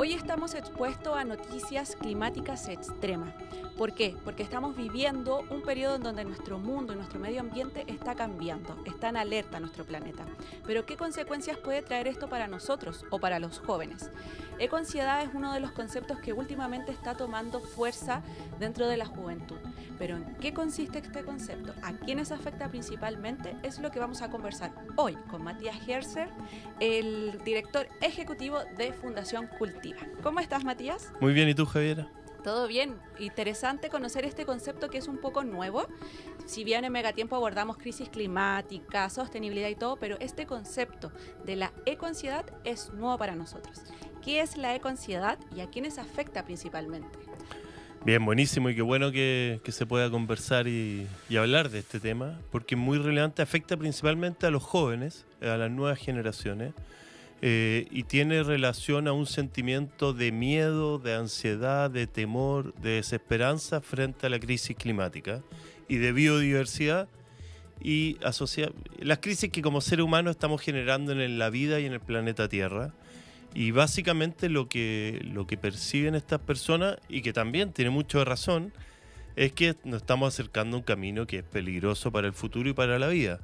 Hoy estamos expuestos a noticias climáticas extremas. ¿Por qué? Porque estamos viviendo un periodo en donde nuestro mundo y nuestro medio ambiente está cambiando, está en alerta nuestro planeta. Pero ¿qué consecuencias puede traer esto para nosotros o para los jóvenes? Ecoansiedad es uno de los conceptos que últimamente está tomando fuerza dentro de la juventud. Pero ¿en qué consiste este concepto? ¿A quiénes afecta principalmente? Es lo que vamos a conversar hoy con Matías Herzer, el director ejecutivo de Fundación Cultiva. ¿Cómo estás, Matías? Muy bien, ¿y tú, Javiera? Todo bien, interesante conocer este concepto que es un poco nuevo. Si bien en Megatiempo abordamos crisis climática, sostenibilidad y todo, pero este concepto de la ecoansiedad es nuevo para nosotros. ¿Qué es la ecoansiedad y a quiénes afecta principalmente? Bien, buenísimo y qué bueno que se pueda conversar y hablar de este tema, porque es muy relevante, afecta principalmente a los jóvenes, a las nuevas generaciones, y tiene relación a un sentimiento de miedo, de ansiedad, de temor, de desesperanza frente a la crisis climática y de biodiversidad y las crisis que como ser humano estamos generando en la vida y en el planeta Tierra. Y básicamente lo que perciben estas personas, y que también tiene mucho de razón, es que nos estamos acercando a un camino que es peligroso para el futuro y para la vida.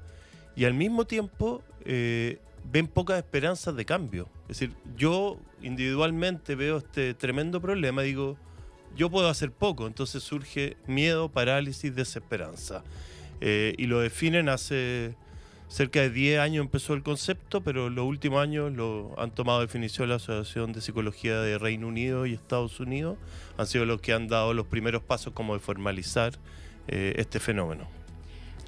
Y al mismo tiempo ven pocas esperanzas de cambio. Es decir, yo individualmente veo este tremendo problema y digo, yo puedo hacer poco. Entonces surge miedo, parálisis, desesperanza. Y lo definen hace cerca de 10 años empezó el concepto, pero los últimos años lo han tomado definición la Asociación de Psicología de Reino Unido y Estados Unidos. Han sido los que han dado los primeros pasos como de formalizar este fenómeno.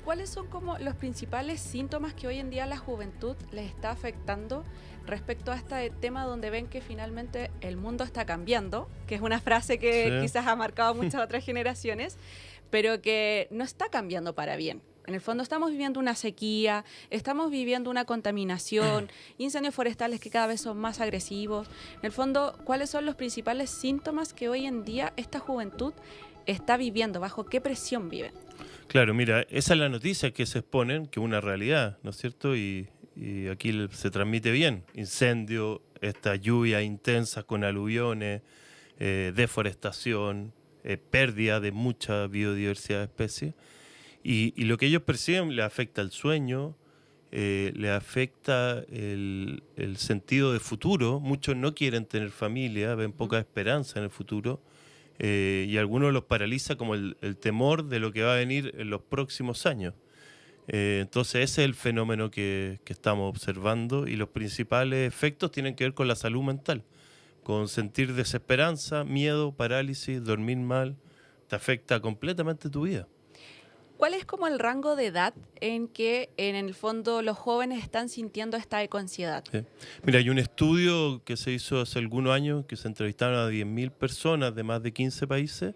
¿Cuáles son como los principales síntomas que hoy en día a la juventud les está afectando respecto a este tema donde ven que finalmente el mundo está cambiando, que es una frase que Sí. quizás ha marcado muchas otras generaciones, pero que no está cambiando para bien? En el fondo estamos viviendo una sequía, estamos viviendo una contaminación, incendios forestales que cada vez son más agresivos. En el fondo, ¿cuáles son los principales síntomas que hoy en día esta juventud está viviendo? ¿Bajo qué presión viven? Claro, mira, esa es la noticia que se exponen, que es una realidad, ¿no es cierto? Y aquí se transmite bien. Incendio, estas lluvias intensas con aluviones, deforestación, pérdida de mucha biodiversidad de especies. Y lo que ellos perciben les afecta el sueño, les afecta el sentido de futuro. Muchos no quieren tener familia, ven poca esperanza en el futuro. Y a algunos los paraliza como el temor de lo que va a venir en los próximos años. Entonces ese es el fenómeno que estamos observando y los principales efectos tienen que ver con la salud mental, con sentir desesperanza, miedo, parálisis, dormir mal, te afecta completamente tu vida. ¿Cuál es como el rango de edad en que en el fondo los jóvenes están sintiendo esta ecoansiedad? Sí. Mira, hay un estudio que se hizo hace algunos años que se entrevistaron a 10.000 personas de más de 15 países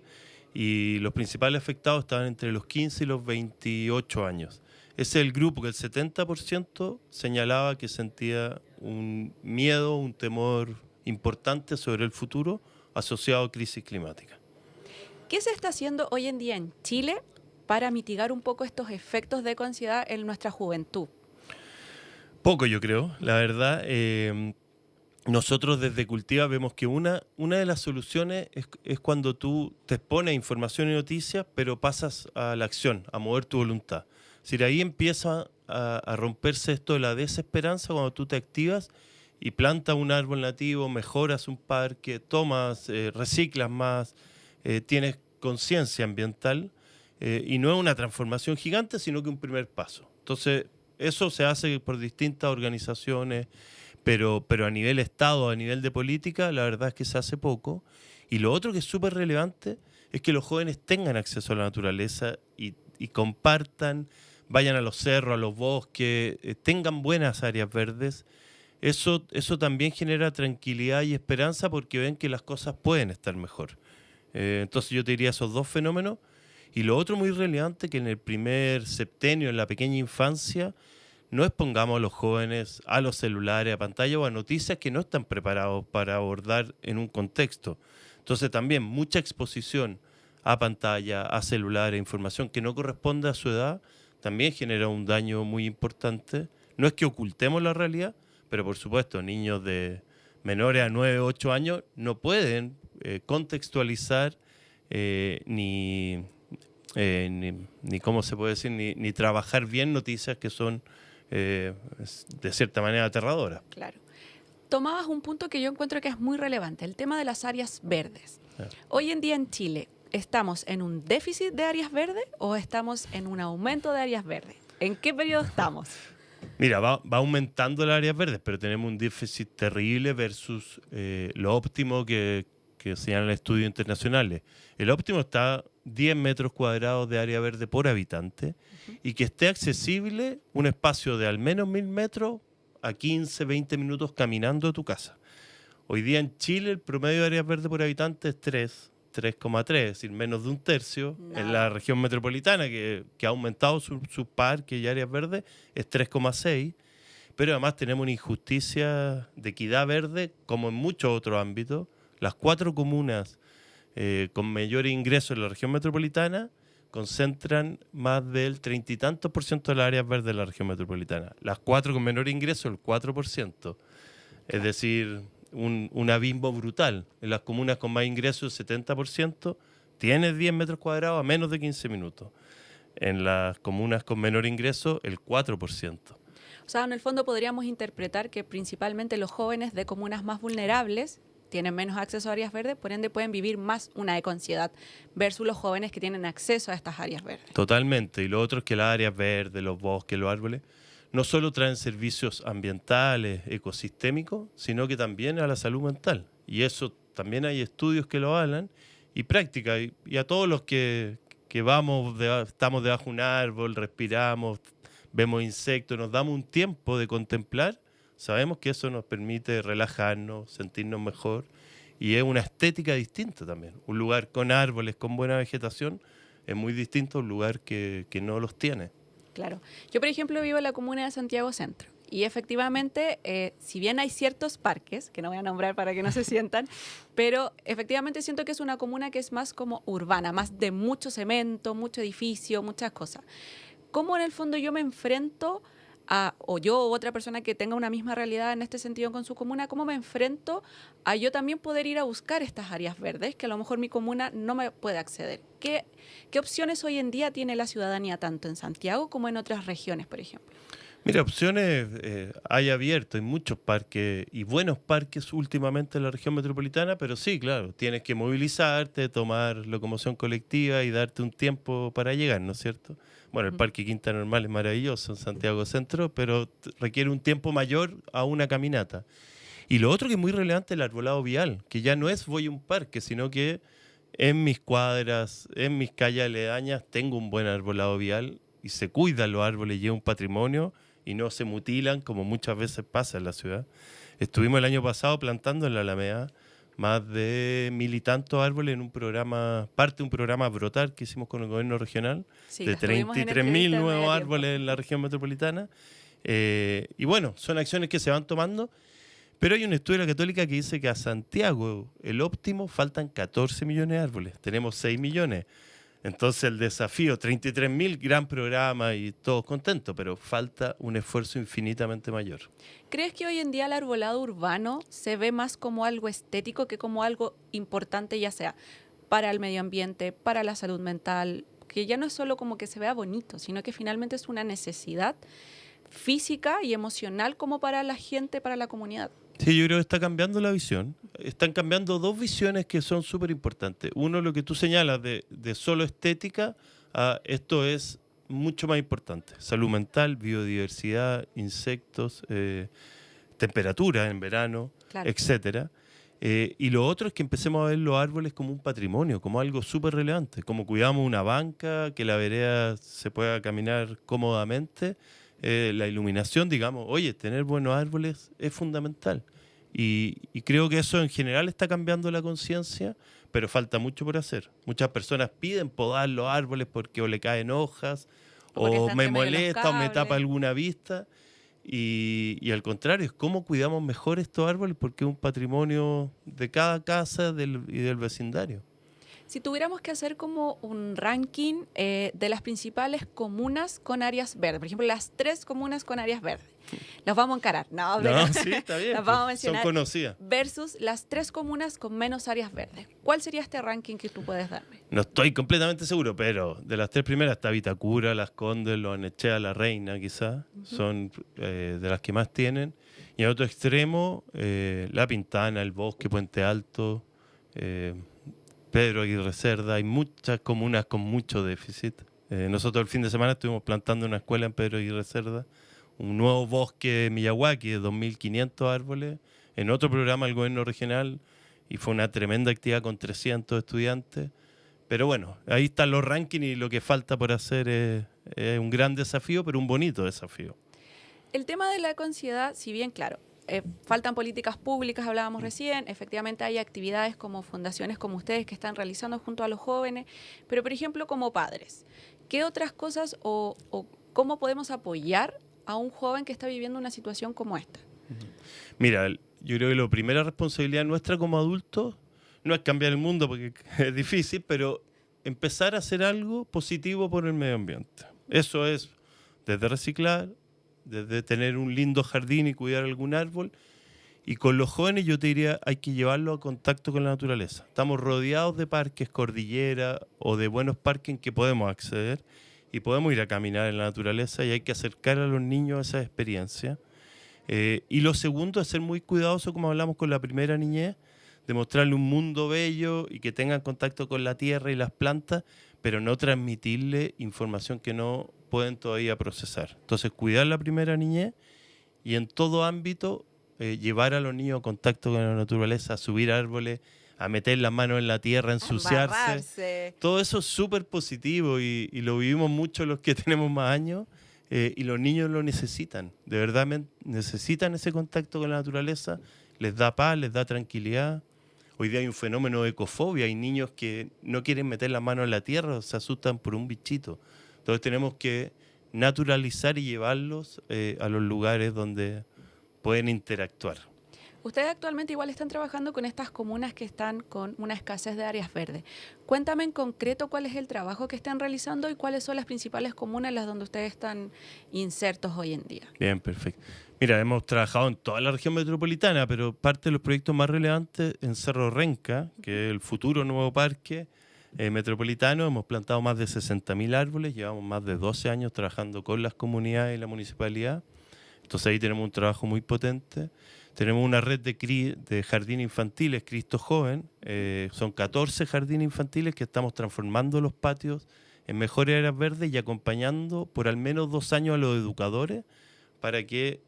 y los principales afectados estaban entre los 15 y los 28 años. Ese es el grupo que el 70% señalaba que sentía un miedo, un temor importante sobre el futuro asociado a crisis climática. ¿Qué se está haciendo hoy en día en Chile para mitigar un poco estos efectos de ecoansiedad en nuestra juventud? Poco, yo creo, la verdad. Nosotros desde Cultiva vemos que una de las soluciones es cuando tú te expones a información y noticias, pero pasas a la acción, a mover tu voluntad. Es decir, ahí empieza a romperse esto de la desesperanza cuando tú te activas y plantas un árbol nativo, mejoras un parque, tomas, reciclas más, tienes conciencia ambiental y no es una transformación gigante, sino que un primer paso. Entonces, eso se hace por distintas organizaciones, pero a nivel Estado, a nivel de política, la verdad es que se hace poco. Y lo otro que es súper relevante es que los jóvenes tengan acceso a la naturaleza y compartan, vayan a los cerros, a los bosques, tengan buenas áreas verdes. Eso también genera tranquilidad y esperanza porque ven que las cosas pueden estar mejor. Entonces yo te diría esos dos fenómenos. Y lo otro muy relevante que en el primer septenio, en la pequeña infancia, no expongamos a los jóvenes a los celulares, a pantallas o a noticias que no están preparados para abordar en un contexto. Entonces también mucha exposición a pantalla, a celulares, información que no corresponde a su edad, también genera un daño muy importante. No es que ocultemos la realidad, pero por supuesto niños de menores a 9, 8 años no pueden contextualizar ni cómo se puede decir, ni trabajar bien noticias que son de cierta manera aterradoras. Claro. Tomabas un punto que yo encuentro que es muy relevante, el tema de las áreas verdes. Hoy en día en Chile, ¿estamos en un déficit de áreas verdes o estamos en un aumento de áreas verdes? ¿En qué periodo estamos? Mira, va aumentando las áreas verdes, pero tenemos un déficit terrible versus lo óptimo que señalan estudios internacionales. El óptimo está 10 metros cuadrados de área verde por habitante y que esté accesible un espacio de al menos 1000 metros a 15, 20 minutos caminando a tu casa. Hoy día en Chile el promedio de áreas verdes por habitante es 3,3, es decir, menos de un tercio. Nada. En la región metropolitana, que ha aumentado sus parques y áreas verdes, es 3,6. Pero además tenemos una injusticia de equidad verde, como en muchos otros ámbitos. Las 4 comunas con mayor ingreso en la región metropolitana concentran más del 30 y tantos % de las áreas verdes de la región metropolitana. Las 4 con menor ingreso, el 4%. Es decir, un abismo brutal. En las comunas con más ingresos, el 70%, tiene 10 metros cuadrados a menos de 15 minutos. En las comunas con menor ingreso, el 4%. O sea, en el fondo podríamos interpretar que principalmente los jóvenes de comunas más vulnerables tienen menos acceso a áreas verdes, por ende pueden vivir más una ecoansiedad versus los jóvenes que tienen acceso a estas áreas verdes. Totalmente. Y lo otro es que las áreas verdes, los bosques, los árboles, no solo traen servicios ambientales, ecosistémicos, sino que también a la salud mental. Y eso también hay estudios que lo hablan y práctica. Y a todos los que estamos debajo de un árbol, respiramos, vemos insectos, nos damos un tiempo de contemplar, sabemos que eso nos permite relajarnos, sentirnos mejor, y es una estética distinta también. Un lugar con árboles, con buena vegetación, es muy distinto a un lugar que no los tiene. Claro. Yo, por ejemplo, vivo en la comuna de Santiago Centro. Y efectivamente, si bien hay ciertos parques, que no voy a nombrar para que no se sientan, pero efectivamente siento que es una comuna que es más como urbana, más de mucho cemento, mucho edificio, muchas cosas. ¿Cómo en el fondo yo me enfrento o yo u otra persona que tenga una misma realidad en este sentido con su comuna, cómo me enfrento a yo también poder ir a buscar estas áreas verdes que a lo mejor mi comuna no me puede acceder? ¿Qué opciones hoy en día tiene la ciudadanía tanto en Santiago como en otras regiones, por ejemplo? Mira, opciones hay abierto, hay muchos parques y buenos parques últimamente en la región metropolitana, pero sí, claro, tienes que movilizarte, tomar locomoción colectiva y darte un tiempo para llegar, ¿no es cierto? Bueno, el Parque Quinta Normal es maravilloso en Santiago Centro, pero requiere un tiempo mayor a una caminata. Y lo otro que es muy relevante es el arbolado vial, que ya no es voy a un parque, sino que en mis cuadras, en mis calles aledañas, tengo un buen arbolado vial y se cuidan los árboles y es un patrimonio y no se mutilan como muchas veces pasa en la ciudad. Estuvimos el año pasado plantando en la Alameda más de 1000 y tantos árboles en un programa, parte de un programa Brotar que hicimos con el gobierno regional, Sí, de 33.000 nuevos árboles en la región metropolitana. Y bueno, son acciones que se van tomando, pero hay un estudio de la Católica que dice que a Santiago, el óptimo, faltan 14 millones de árboles. Tenemos 6 millones. Entonces el desafío, 33.000, gran programa y todos contentos, pero falta un esfuerzo infinitamente mayor. ¿Crees que hoy en día el arbolado urbano se ve más como algo estético que como algo importante, ya sea para el medio ambiente, para la salud mental, que ya no es solo como que se vea bonito, sino que finalmente es una necesidad física y emocional como para la gente, para la comunidad? Sí, yo creo que está cambiando la visión. Están cambiando dos visiones que son súper importantes. Uno, lo que tú señalas de solo estética, a esto es mucho más importante. Salud mental, biodiversidad, insectos, temperatura en verano, Claro. etcétera. Y lo otro es que empecemos a ver los árboles como un patrimonio, como algo súper relevante. Como cuidamos una banca, que la vereda se pueda caminar cómodamente. La iluminación, digamos, oye, tener buenos árboles es fundamental. Y creo que eso en general está cambiando la conciencia, pero falta mucho por hacer. Muchas personas piden podar los árboles porque o le caen hojas, o me molesta, o me tapa alguna vista. Y al contrario, es cómo cuidamos mejor estos árboles porque es un patrimonio de cada casa y del vecindario. Si tuviéramos que hacer como un ranking de las principales comunas con áreas verdes, por ejemplo, las 3 comunas con áreas verdes, los vamos a encarar, no, pero No, sí, está bien. las vamos a Pues, son mencionar, conocidas. versus las 3 comunas con menos áreas verdes. ¿Cuál sería este ranking que tú puedes darme? No estoy completamente seguro, pero de las 3 primeras está Vitacura, Las Condes, Lo Barnechea, La Reina, quizás. Son de las que más tienen. Y en otro extremo, La Pintana, El Bosque, Puente Alto, Pedro Aguirre Cerda. Hay muchas comunas con mucho déficit. Nosotros el fin de semana estuvimos plantando una escuela en Pedro Aguirre Cerda, un nuevo bosque de Miyawaki de 2.500 árboles, en otro programa del gobierno regional, y fue una tremenda actividad con 300 estudiantes. Pero bueno, ahí están los rankings y lo que falta por hacer es un gran desafío, pero un bonito desafío. El tema de la ecoansiedad, si bien, claro, faltan políticas públicas, hablábamos recién, efectivamente hay actividades como fundaciones como ustedes que están realizando junto a los jóvenes, pero por ejemplo como padres, ¿qué otras cosas o cómo podemos apoyar a un joven que está viviendo una situación como esta? Mira, yo creo que la primera responsabilidad nuestra como adultos no es cambiar el mundo porque es difícil, pero empezar a hacer algo positivo por el medio ambiente. Eso es desde reciclar, desde tener un lindo jardín y cuidar algún árbol. Y con los jóvenes yo te diría, hay que llevarlo a contacto con la naturaleza. Estamos rodeados de parques, cordillera o de buenos parques en que podemos acceder y podemos ir a caminar en la naturaleza, y hay que acercar a los niños a esa experiencia. Y lo segundo es ser muy cuidadoso, como hablamos con la primera niñez, de mostrarle un mundo bello y que tengan contacto con la tierra y las plantas, pero no transmitirle información que no pueden todavía procesar. Entonces, cuidar la primera niñez y en todo ámbito llevar a los niños a contacto con la naturaleza, a subir árboles, a meter las manos en la tierra, a ensuciarse. Embarrarse. Todo eso es súper positivo y lo vivimos mucho los que tenemos más años. Y los niños lo necesitan, de verdad necesitan ese contacto con la naturaleza, les da paz, les da tranquilidad. Hoy día hay un fenómeno de ecofobia, hay niños que no quieren meter la mano en la tierra o se asustan por un bichito. Entonces tenemos que naturalizar y llevarlos a los lugares donde pueden interactuar. Ustedes actualmente igual están trabajando con estas comunas que están con una escasez de áreas verdes. Cuéntame en concreto cuál es el trabajo que están realizando y cuáles son las principales comunas en las donde ustedes están insertos hoy en día. Bien, perfecto. Mira, hemos trabajado en toda la región metropolitana, pero parte de los proyectos más relevantes en Cerro Renca, que es el futuro nuevo parque metropolitano. Hemos plantado más de 60.000 árboles, llevamos más de 12 años trabajando con las comunidades y la municipalidad. Entonces ahí tenemos un trabajo muy potente. Tenemos una red de jardines infantiles, Cristo Joven. Son 14 jardines infantiles que estamos transformando los patios en mejores áreas verdes y acompañando por al menos 2 años a los educadores para que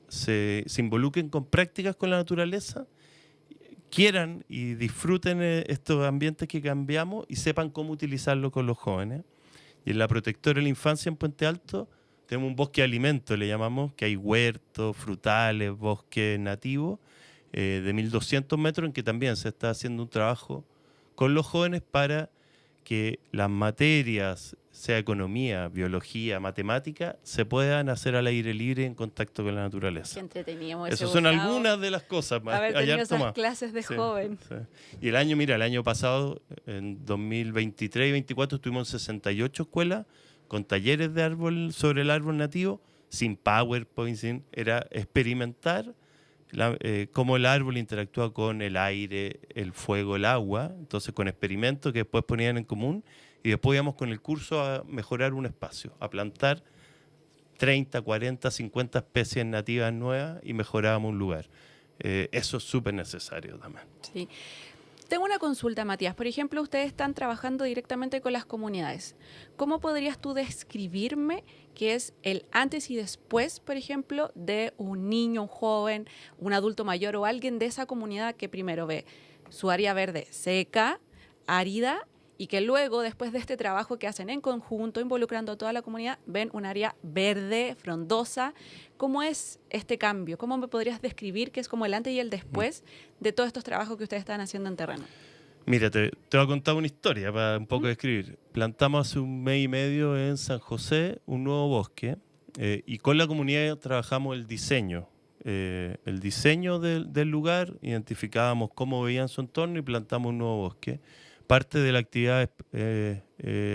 se involucren con prácticas con la naturaleza, quieran y disfruten estos ambientes que cambiamos y sepan cómo utilizarlo con los jóvenes. Y en la Protectora de la Infancia en Puente Alto tenemos un bosque de alimentos, le llamamos, que hay huertos, frutales, bosque nativo de 1.200 metros, en que también se está haciendo un trabajo con los jóvenes para que las materias, sea economía, biología, matemática, se puedan hacer al aire libre en contacto con la naturaleza. Qué entretenido. Esas son algunas de las cosas. Haber tenido esas clases de joven. Sí. Y el año pasado, en 2023 y 2024, estuvimos en 68 escuelas con talleres de árbol sobre el árbol nativo, sin PowerPoint, era experimentar cómo el árbol interactúa con el aire, el fuego, el agua. Entonces con experimentos que después ponían en común, y después íbamos con el curso a mejorar un espacio, a plantar 30, 40, 50 especies nativas nuevas y mejorábamos un lugar. Eso es súper necesario también. Sí. Tengo una consulta, Matías. Por ejemplo, ustedes están trabajando directamente con las comunidades. ¿Cómo podrías tú describirme qué es el antes y después, por ejemplo, de un niño, un joven, un adulto mayor o alguien de esa comunidad que primero ve su área verde seca, árida, y que luego, después de este trabajo que hacen en conjunto, involucrando a toda la comunidad, ven un área verde, frondosa? ¿Cómo es este cambio? ¿Cómo me podrías describir qué es como el antes y el después de todos estos trabajos que ustedes están haciendo en terreno? Mira, te voy a contar una historia para un poco describir. Plantamos hace 1 mes y medio en San José un nuevo bosque y con la comunidad trabajamos el diseño. El diseño del lugar, identificábamos cómo veían su entorno y plantamos un nuevo bosque. parte de la actividad es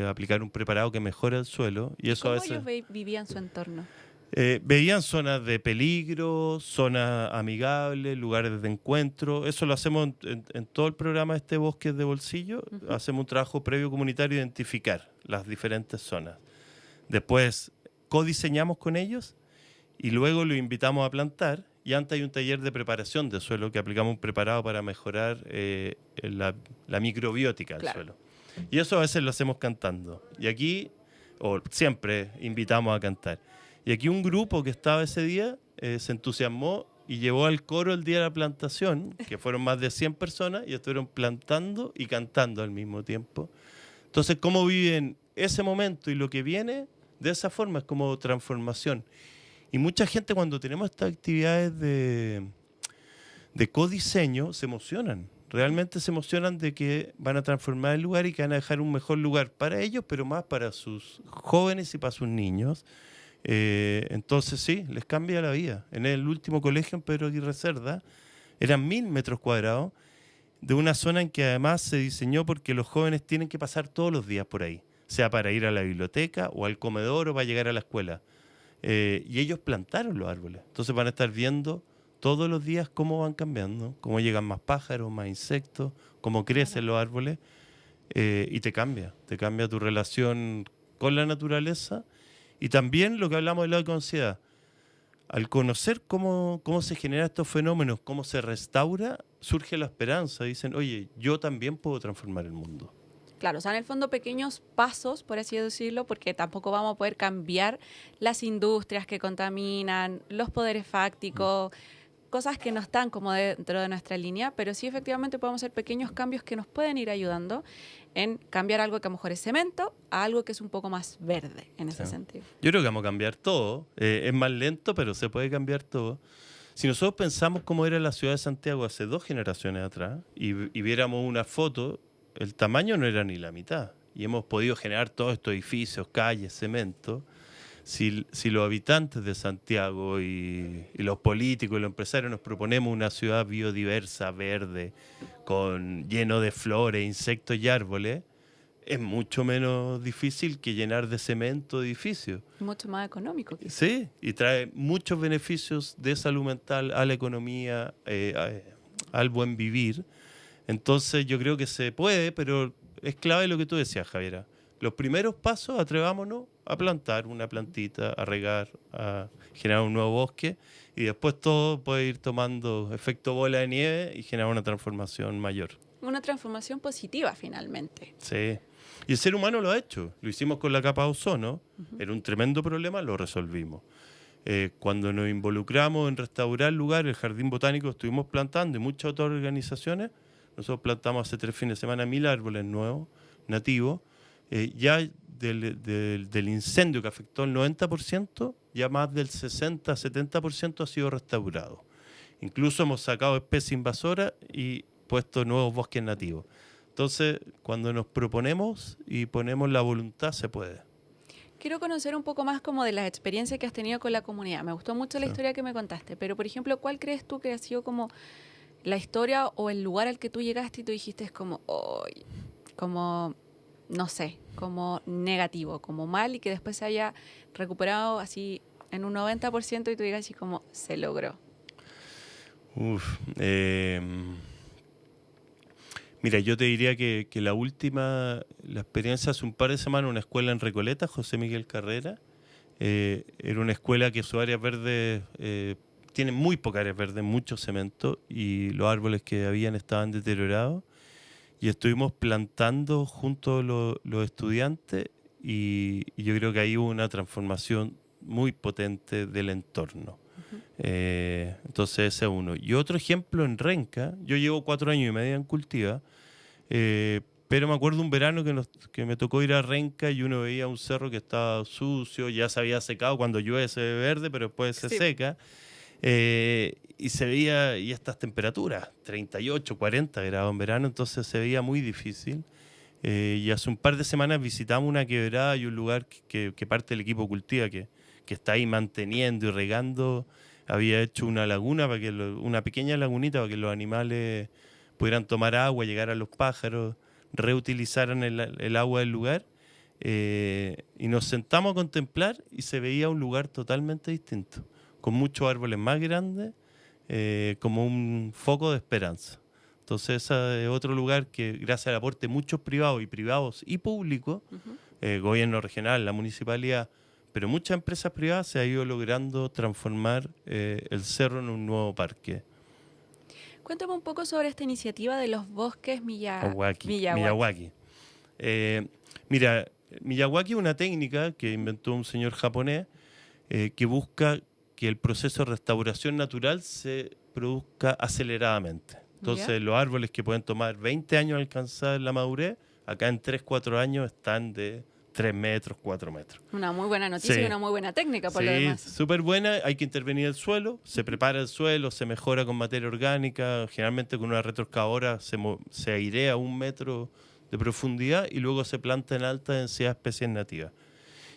aplicar un preparado que mejora el suelo. Y eso ¿Cómo a veces ellos vivían su entorno? veían zonas de peligro, zonas amigables, lugares de encuentro. Eso lo hacemos en todo el programa de este Bosques de Bolsillo. Ujú. Hacemos un trabajo previo comunitario de identificar las diferentes zonas. Después codiseñamos con ellos y luego lo invitamos a plantar. Y antes hay un taller de preparación de suelo que aplicamos un preparado para mejorar la microbiótica del Claro. suelo. Y eso a veces lo hacemos cantando. Y aquí, o siempre invitamos a cantar. Y aquí un grupo que estaba ese día se entusiasmó y llevó al coro el día de la plantación, que fueron más de 100 personas, y estuvieron plantando y cantando al mismo tiempo. Entonces, ¿cómo viven ese momento y lo que viene? De esa forma es como transformación. Y mucha gente cuando tenemos estas actividades de codiseño se emocionan. Realmente se emocionan de que van a transformar el lugar y que van a dejar un mejor lugar para ellos, pero más para sus jóvenes y para sus niños. Entonces sí, les cambia la vida. En el último colegio en Pedro Aguirre Cerda eran 1000 metros cuadrados de una zona en que además se diseñó porque los jóvenes tienen que pasar todos los días por ahí, sea para ir a la biblioteca o al comedor o para llegar a la escuela. Y ellos plantaron los árboles. Entonces van a estar viendo todos los días cómo van cambiando, cómo llegan más pájaros, más insectos, cómo crecen los árboles. Y te cambia tu relación con la naturaleza. Y también lo que hablamos de la ecoansiedad. Al conocer cómo se generan estos fenómenos, cómo se restaura, surge la esperanza. Dicen, oye, yo también puedo transformar el mundo. Claro, o sea, en el fondo pequeños pasos, por así decirlo, porque tampoco vamos a poder cambiar las industrias que contaminan, los poderes fácticos, cosas que no están como dentro de nuestra línea, pero sí efectivamente podemos hacer pequeños cambios que nos pueden ir ayudando en cambiar algo que a lo mejor es cemento a algo que es un poco más verde en ese sentido. Yo creo que vamos a cambiar todo. Es más lento, pero se puede cambiar todo. Si nosotros pensamos cómo era la ciudad de Santiago hace 2 generaciones atrás y viéramos una foto, el tamaño no era ni la mitad. Y hemos podido generar todos estos edificios, calles, cemento. Si los habitantes de Santiago y los políticos y los empresarios nos proponemos una ciudad biodiversa, verde, lleno de flores, insectos y árboles, es mucho menos difícil que llenar de cemento edificios. Mucho más económico, quizás. Sí, y trae muchos beneficios de salud mental a la economía, al buen vivir. Entonces yo creo que se puede, pero es clave lo que tú decías, Javiera. Los primeros pasos, atrevámonos a plantar una plantita, a regar, a generar un nuevo bosque, y después todo puede ir tomando efecto bola de nieve y generar una transformación mayor. Una transformación positiva, finalmente. Sí. Y el ser humano lo ha hecho. Lo hicimos con la capa de ozono. Era un tremendo problema, lo resolvimos. Cuando nos involucramos en restaurar el lugar, el Jardín Botánico, estuvimos plantando y muchas otras organizaciones. Nosotros plantamos hace 3 fines de semana 1000 árboles nuevos, nativos. Ya del incendio que afectó el 90%, ya más del 60-70% ha sido restaurado. Incluso hemos sacado especies invasoras y puesto nuevos bosques nativos. Entonces, cuando nos proponemos y ponemos la voluntad, se puede. Quiero conocer un poco más como de las experiencias que has tenido con la comunidad. Me gustó mucho la historia que me contaste, pero por ejemplo, ¿cuál crees tú que ha sido como la historia o el lugar al que tú llegaste y tú dijiste es como, como, no sé, como negativo, como mal y que después se haya recuperado así en un 90% y tú digas así como, se logró? Mira, yo te diría que la experiencia hace un par de semanas, una escuela en Recoleta, José Miguel Carrera, era una escuela que sus áreas verdes, tiene muy pocas áreas verdes, mucho cemento, y los árboles que habían estaban deteriorados, y estuvimos plantando junto a los estudiantes, y yo creo que ahí hubo una transformación muy potente del entorno. Entonces ese es uno. Y otro ejemplo en Renca, yo llevo 4 años y medio en Cultiva, pero me acuerdo un verano que me tocó ir a Renca y uno veía un cerro que estaba sucio, ya se había secado, cuando llueve se ve verde, pero después se seca, y se veía, y estas temperaturas, 38, 40 grados en verano, entonces se veía muy difícil. Y hace un par de semanas visitamos una quebrada y un lugar que parte del equipo Cultiva, que está ahí manteniendo y regando, había hecho una laguna, una pequeña lagunita para que los animales pudieran tomar agua, llegar a los pájaros, reutilizaran el agua del lugar. Y nos sentamos a contemplar y se veía un lugar totalmente distinto, con muchos árboles más grandes, como un foco de esperanza. Entonces ese es otro lugar que gracias al aporte de muchos privados y públicos, gobierno regional, la municipalidad, pero muchas empresas privadas, se ha ido logrando transformar el cerro en un nuevo parque. Cuéntame un poco sobre esta iniciativa de los bosques Miyawaki. Miyawaki. Mira, Miyawaki es una técnica que inventó un señor japonés que busca que el proceso de restauración natural se produzca aceleradamente. Entonces, los árboles que pueden tomar 20 años alcanzar la madurez, acá en 3-4 años están de 3 metros, 4 metros. Una muy buena noticia y una muy buena técnica por lo demás. Sí, súper buena. Hay que intervenir el suelo, se prepara el suelo, se mejora con materia orgánica, generalmente con una retroexcavadora se airea 1 metro de profundidad y luego se planta en alta densidad especies nativas.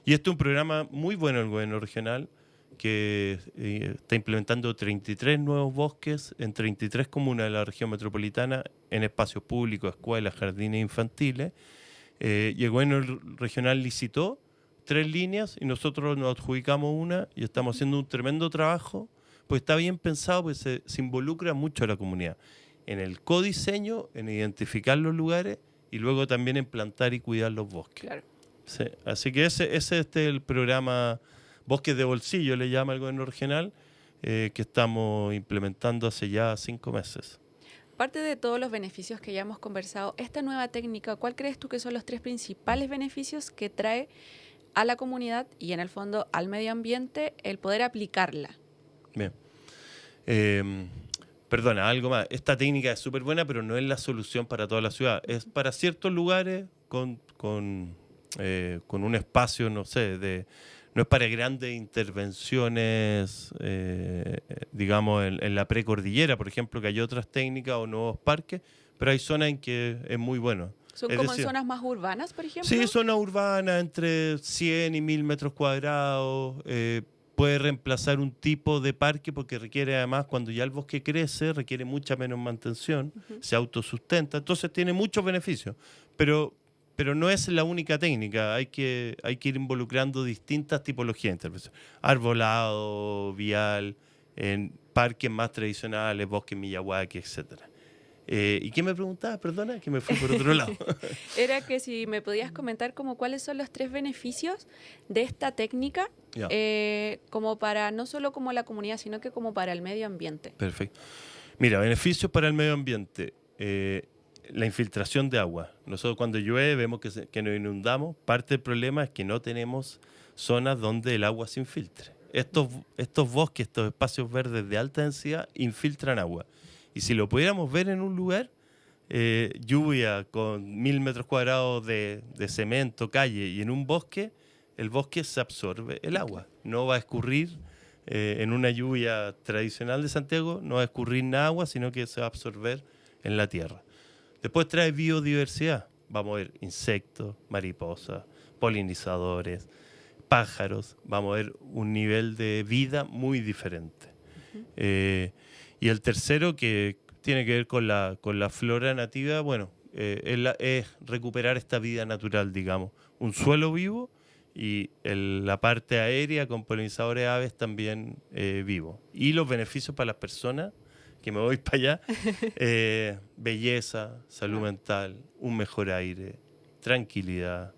Y este es un programa muy bueno del gobierno regional que está implementando 33 nuevos bosques en 33 comunas de la región metropolitana en espacios públicos, escuelas, jardines infantiles. Y el gobierno regional licitó 3 líneas y nosotros nos adjudicamos una y estamos haciendo un tremendo trabajo, pues está bien pensado, pues se involucra mucho a la comunidad en el codiseño, en identificar los lugares y luego también en plantar y cuidar los bosques. Claro. Sí, así que ese es el programa Bosques de Bolsillo, le llama el gobierno regional, que estamos implementando hace ya 5 meses. Aparte de todos los beneficios que ya hemos conversado, esta nueva técnica, ¿cuál crees tú que son los 3 principales beneficios que trae a la comunidad y en el fondo al medio ambiente el poder aplicarla? Bien. Perdona, algo más. Esta técnica es súper buena, pero no es la solución para toda la ciudad. Es para ciertos lugares con un espacio, no sé, no es para grandes intervenciones, digamos, en la precordillera, por ejemplo, que hay otras técnicas o nuevos parques, pero hay zonas en que es muy bueno. ¿Son como en zonas más urbanas, por ejemplo? Sí, zonas urbanas, entre 100 y 1000 metros cuadrados. Puede reemplazar un tipo de parque porque requiere, además, cuando ya el bosque crece, requiere mucha menos mantención, se autosustenta, entonces tiene muchos beneficios, pero no es la única técnica, hay que ir involucrando distintas tipologías de intervención. Arbolado, vial, en parques más tradicionales, bosques Miyawaki, etcétera. ¿Y qué me preguntabas? Perdona, que me fui por otro lado. Era que si me podías comentar como cuáles son los 3 beneficios de esta técnica, como para, no solo como la comunidad, sino que como para el medio ambiente. Perfecto. Mira, beneficios para el medio ambiente. La infiltración de agua. Nosotros cuando llueve vemos que nos inundamos. Parte del problema es que no tenemos zonas donde el agua se infiltre. Estos bosques, estos espacios verdes de alta densidad infiltran agua. Y si lo pudiéramos ver en un lugar, lluvia con 1000 metros cuadrados de cemento, calle, y en un bosque, el bosque se absorbe el agua. No va a escurrir en una lluvia tradicional de Santiago, no va a escurrir nada agua, sino que se va a absorber en la tierra. Después trae biodiversidad. Vamos a ver insectos, mariposas, polinizadores, pájaros. Vamos a ver un nivel de vida muy diferente. Y el tercero, que tiene que ver con la flora nativa, bueno, es recuperar esta vida natural, digamos. Un suelo vivo y la parte aérea con polinizadores aves también vivo. Y los beneficios para las personas, que me voy para allá, belleza, salud mental, un mejor aire, tranquilidad,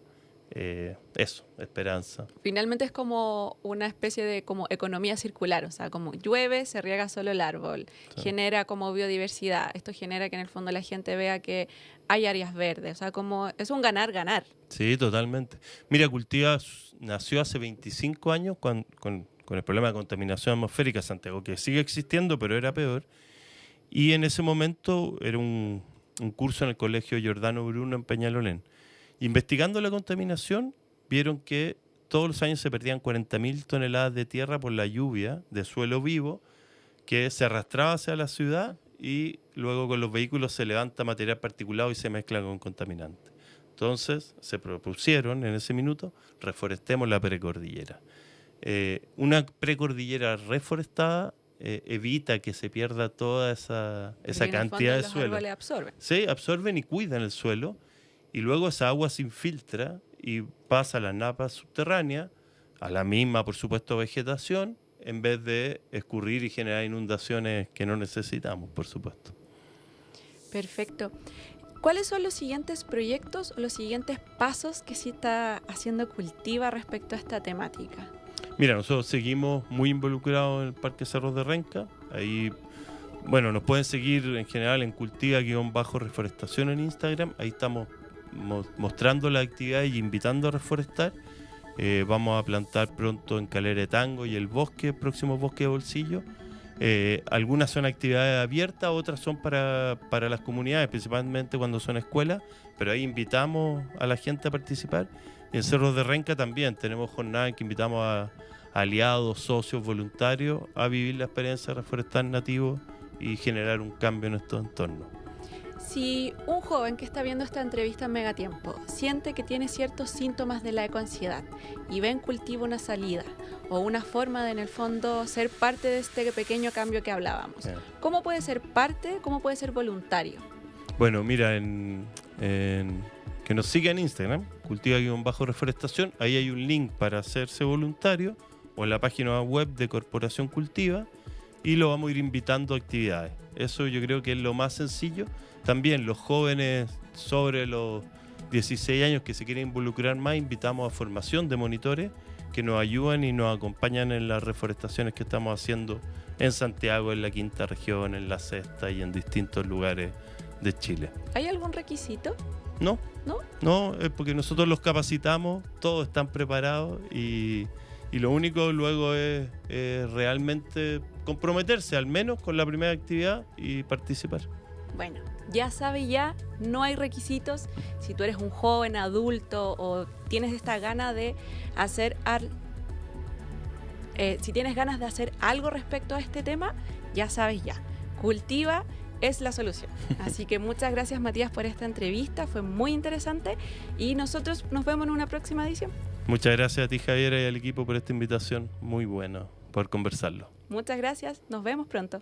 eso, esperanza. Finalmente es como una especie de como economía circular, o sea, como llueve, se riega solo el árbol, genera como biodiversidad, esto genera que en el fondo la gente vea que hay áreas verdes, o sea, como es un ganar-ganar. Sí, totalmente. Mira, Cultiva nació hace 25 años con el problema de contaminación atmosférica en Santiago, que sigue existiendo, pero era peor. Y en ese momento era un curso en el Colegio Giordano Bruno en Peñalolén. Investigando la contaminación, vieron que todos los años se perdían 40.000 toneladas de tierra por la lluvia de suelo vivo que se arrastraba hacia la ciudad y luego con los vehículos se levanta material particulado y se mezcla con contaminantes. Entonces se propusieron en ese minuto, reforestemos la precordillera. Una precordillera reforestada evita que se pierda toda esa cantidad de suelo. Los árboles absorben. Sí, absorben y cuidan el suelo y luego esa agua se infiltra y pasa a las napas subterráneas, a la misma, por supuesto, vegetación, en vez de escurrir y generar inundaciones que no necesitamos, por supuesto. Perfecto. ¿Cuáles son los siguientes proyectos, los siguientes pasos que sí está haciendo Cultiva respecto a esta temática? Mira, nosotros seguimos muy involucrados en el Parque Cerros de Renca. Ahí, bueno, nos pueden seguir en general en Cultiva_reforestación en Instagram. Ahí estamos mostrando la actividad y invitando a reforestar. Vamos a plantar pronto en Calera de Tango y el bosque, próximo bosque de Bolsillo. Algunas son actividades abiertas, otras son para las comunidades, principalmente cuando son escuelas, pero ahí invitamos a la gente a participar. Y en Cerros de Renca también tenemos jornadas en que invitamos a aliados, socios, voluntarios a vivir la experiencia de reforestar nativo y generar un cambio en estos entornos. Si un joven que está viendo esta entrevista en Megatiempo siente que tiene ciertos síntomas de la ecoansiedad y ve en Cultiva una salida o una forma de, en el fondo, ser parte de este pequeño cambio que hablábamos, ¿cómo puede ser parte, cómo puede ser voluntario? Bueno, mira, que nos siga en Instagram, Cultiva_reforestación, ahí hay un link para hacerse voluntario, o en la página web de Corporación Cultiva, y lo vamos a ir invitando a actividades. Eso yo creo que es lo más sencillo. También los jóvenes sobre los 16 años que se quieren involucrar más, invitamos a formación de monitores que nos ayudan y nos acompañan en las reforestaciones que estamos haciendo en Santiago, en la Quinta Región, en la Sexta y en distintos lugares de Chile. ¿Hay algún requisito? No. ¿No? No, es porque nosotros los capacitamos, todos están preparados y lo único luego es realmente comprometerse al menos con la primera actividad y participar. Bueno, ya sabe, ya no hay requisitos. Si tú eres un joven adulto o tienes esta gana de hacer si tienes ganas de hacer algo respecto a este tema, ya sabes ya. Cultiva es la solución. Así que muchas gracias, Matías, por esta entrevista. Fue muy interesante y nosotros nos vemos en una próxima edición. Muchas gracias a ti, Javiera, y al equipo por esta invitación. Muy bueno poder conversarlo. Muchas gracias. Nos vemos pronto.